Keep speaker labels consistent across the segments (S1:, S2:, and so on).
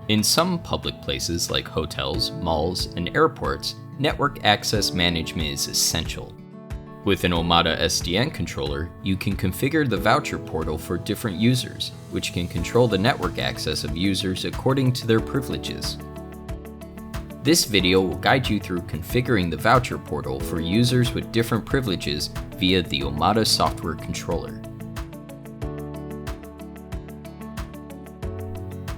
S1: In some public places like hotels, malls, and airports, network access management is essential. With an Omada SDN controller, you can configure the voucher portal for different users, which can control the network access of users according to their privileges. This video will guide you through configuring the voucher portal for users with different privileges via the Omada software controller.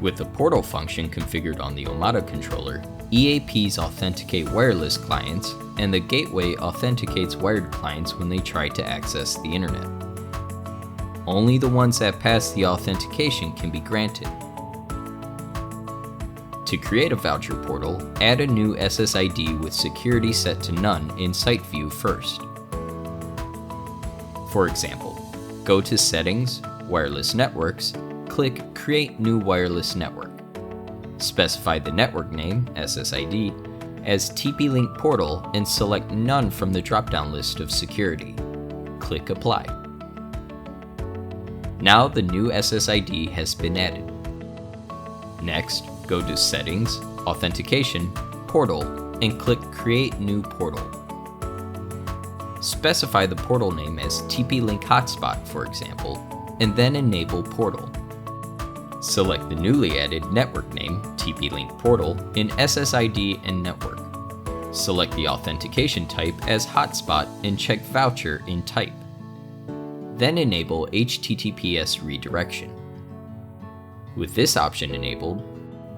S1: With the portal function configured on the Omada controller, EAPs authenticate wireless clients, and the gateway authenticates wired clients when they try to access the internet. Only the ones that pass the authentication can be granted. To create a voucher portal, add a new SSID with security set to none in Site View first. For example, go to Settings, Wireless Networks, click Create New Wireless Network. Specify the network name, SSID, as TP-Link Portal and select None from the drop-down list of security. Click Apply. Now the new SSID has been added. Next, go to Settings, Authentication, Portal, and click Create New Portal. Specify the portal name as TP-Link Hotspot, for example, and then enable Portal. Select the newly added network name, TP-Link Portal, in SSID and Network. Select the authentication type as Hotspot and check Voucher in Type. Then enable HTTPS redirection. With this option enabled,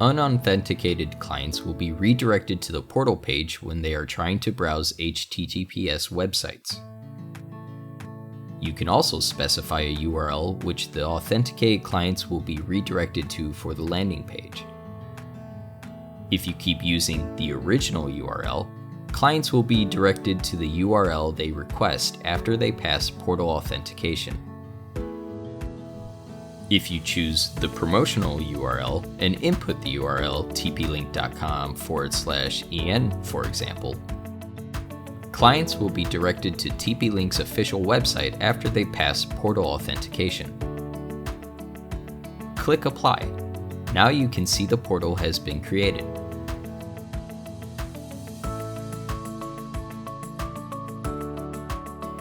S1: unauthenticated clients will be redirected to the portal page when they are trying to browse HTTPS websites. You can also specify a URL which the authenticated clients will be redirected to for the landing page. If you keep using the original URL, clients will be directed to the URL they request after they pass portal authentication. If you choose the promotional URL and input the URL tplink.com/en, for example, clients will be directed to TP-Link's official website after they pass portal authentication. Click Apply. Now you can see the portal has been created.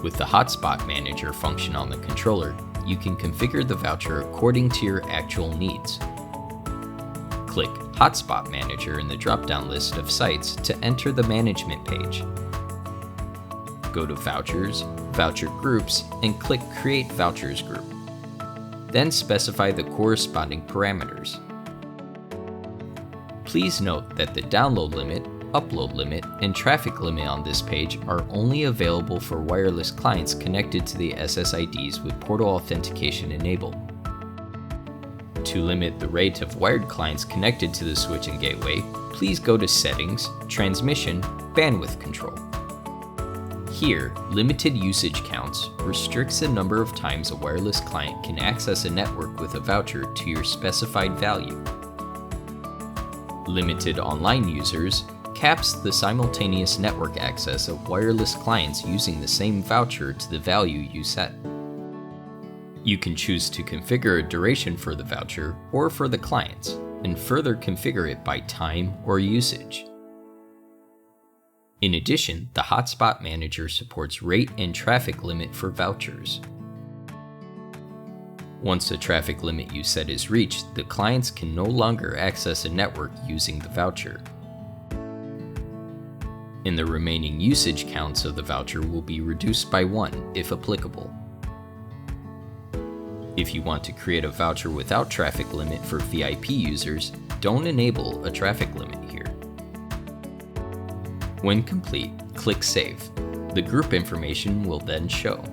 S1: With the Hotspot Manager function on the controller, you can configure the voucher according to your actual needs. Click Hotspot Manager in the drop-down list of sites to enter the management page. Go to Vouchers, Voucher Groups, and click Create Vouchers Group. Then specify the corresponding parameters. Please note that the download limit, upload limit, and traffic limit on this page are only available for wireless clients connected to the SSIDs with portal authentication enabled. To limit the rate of wired clients connected to the switch and gateway, please go to Settings, Transmission, Bandwidth Control. Here, limited usage counts restricts the number of times a wireless client can access a network with a voucher to your specified value. Limited online users caps the simultaneous network access of wireless clients using the same voucher to the value you set. You can choose to configure a duration for the voucher or for the clients, and further configure it by time or usage. In addition, the Hotspot Manager supports rate and traffic limit for vouchers. Once the traffic limit you set is reached, the clients can no longer access a network using the voucher. And the remaining usage counts of the voucher will be reduced by 1 if applicable. If you want to create a voucher without traffic limit for VIP users, don't enable a traffic limit here. When complete, click Save. The group information will then show.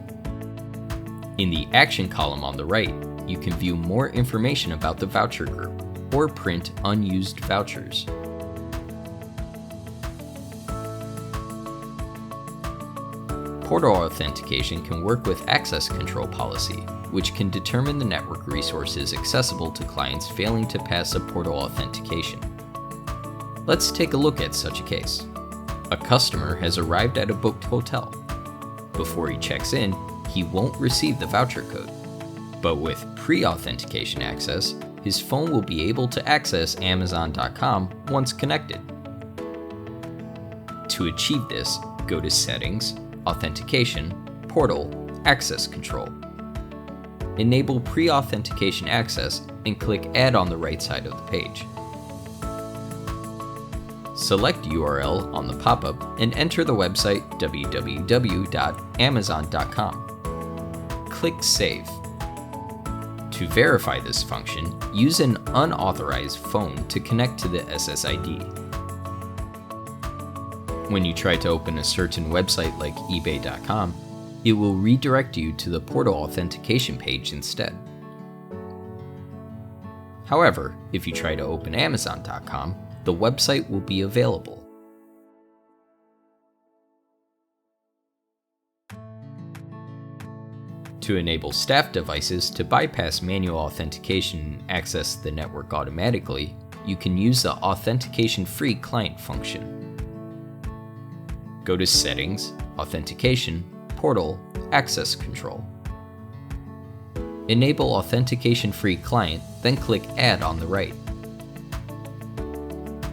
S1: In the Action column on the right, you can view more information about the voucher group or print unused vouchers. Portal authentication can work with access control policy, which can determine the network resources accessible to clients failing to pass a portal authentication. Let's take a look at such a case. A customer has arrived at a booked hotel. Before he checks in, he won't receive the voucher code. But with pre-authentication access, his phone will be able to access Amazon.com once connected. To achieve this, go to Settings, Authentication, Portal, Access Control. Enable pre-authentication access and click Add on the right side of the page. Select URL on the pop-up and enter the website www.amazon.com. Click Save. To verify this function, use an unauthorized phone to connect to the SSID. When you try to open a certain website like eBay.com, it will redirect you to the portal authentication page instead. However, if you try to open Amazon.com, the website will be available. To enable staff devices to bypass manual authentication and access the network automatically, you can use the authentication-free client function. Go to Settings, Authentication, Portal, Access Control. Enable authentication-free client, then click Add on the right.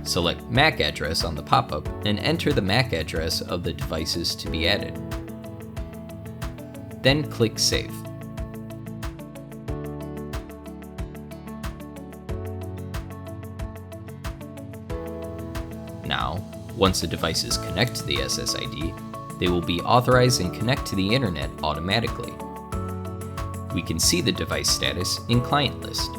S1: Select MAC address on the pop-up and enter the MAC address of the devices to be added. Then click Save. Now, once the devices connect to the SSID, they will be authorized and connect to the internet automatically. We can see the device status in Client List.